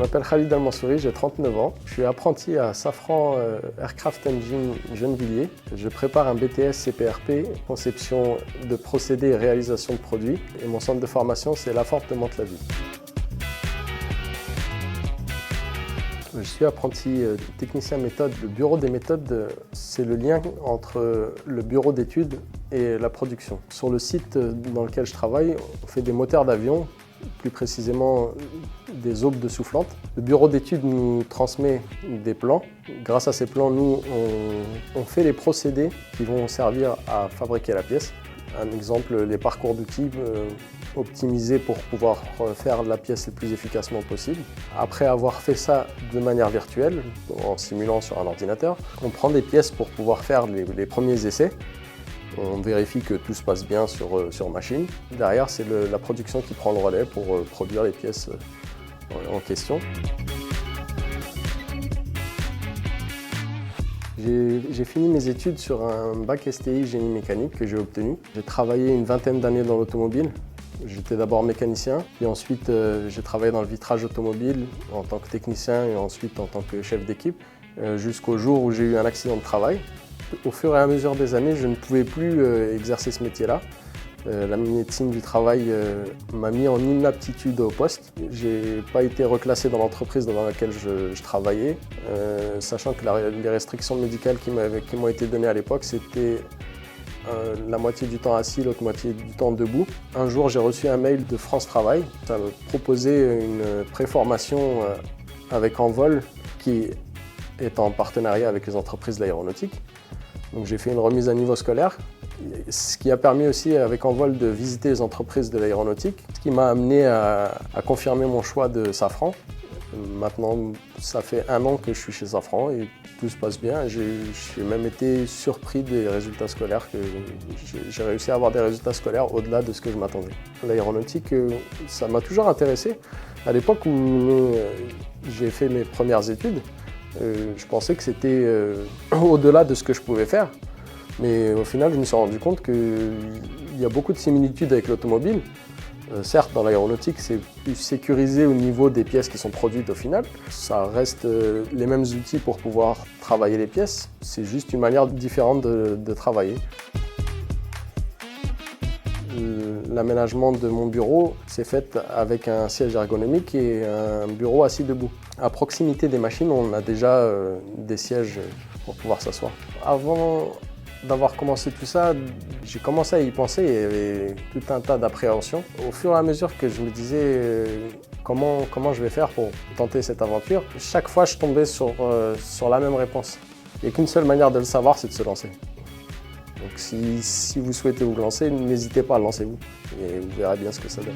m'appelle Khalid Al-Mansouri, j'ai 39 ans. Je suis apprenti à Safran Aircraft Engine Gennevilliers. Je prépare un BTS CPRP, conception de procédés et réalisation de produits. Et mon centre de formation, c'est Laforte de Mantes-la-Ville. Je suis apprenti technicien méthode. Le bureau des méthodes, c'est le lien entre le bureau d'études et la production. Sur le site dans lequel je travaille, on fait des moteurs d'avion, plus précisément des aubes de soufflantes. Le bureau d'études nous transmet des plans. Grâce à ces plans, nous, on fait les procédés qui vont servir à fabriquer la pièce. Un exemple, les parcours d'outils optimisés pour pouvoir faire la pièce le plus efficacement possible. Après avoir fait ça de manière virtuelle, en simulant sur un ordinateur, on prend des pièces pour pouvoir faire les premiers essais. On vérifie que tout se passe bien sur machine. Derrière, c'est la production qui prend le relais pour produire les pièces en question. J'ai fini mes études sur un bac STI génie mécanique que j'ai obtenu. J'ai travaillé une vingtaine d'années dans l'automobile. J'étais d'abord mécanicien, puis ensuite j'ai travaillé dans le vitrage automobile en tant que technicien et ensuite en tant que chef d'équipe, jusqu'au jour où j'ai eu un accident de travail. Au fur et à mesure des années, je ne pouvais plus exercer ce métier-là. La médecine du travail m'a mis en inaptitude au poste. Je n'ai pas été reclassé dans l'entreprise dans laquelle je travaillais, sachant que les restrictions médicales qui m'ont été données à l'époque, c'était la moitié du temps assis, l'autre moitié du temps debout. Un jour, j'ai reçu un mail de France Travail. Ça me proposait une préformation avec Envol qui est en partenariat avec les entreprises de l'aéronautique. Donc j'ai fait une remise à niveau scolaire, ce qui a permis aussi avec Envol de visiter les entreprises de l'aéronautique, ce qui m'a amené à confirmer mon choix de Safran. Maintenant, ça fait 1 an que je suis chez Safran et tout se passe bien. J'ai même été surpris des résultats scolaires, j'ai réussi à avoir des résultats scolaires au-delà de ce que je m'attendais. L'aéronautique, ça m'a toujours intéressé. À l'époque où j'ai fait mes premières études, je pensais que c'était au-delà de ce que je pouvais faire. Mais au final, je me suis rendu compte qu'il y a beaucoup de similitudes avec l'automobile. Certes, dans l'aéronautique, c'est plus sécurisé au niveau des pièces qui sont produites au final. Ça reste les mêmes outils pour pouvoir travailler les pièces. C'est juste une manière différente de travailler. L'aménagement de mon bureau s'est fait avec un siège ergonomique et un bureau assis debout. À proximité des machines, on a déjà des sièges pour pouvoir s'asseoir. Avant d'avoir commencé tout ça, j'ai commencé à y penser, il y avait tout un tas d'appréhensions. Au fur et à mesure que je me disais comment je vais faire pour tenter cette aventure, chaque fois je tombais sur la même réponse. Il n'y a qu'une seule manière de le savoir, c'est de se lancer. Donc si vous souhaitez vous lancer, n'hésitez pas à lancer-vous et vous verrez bien ce que ça donne.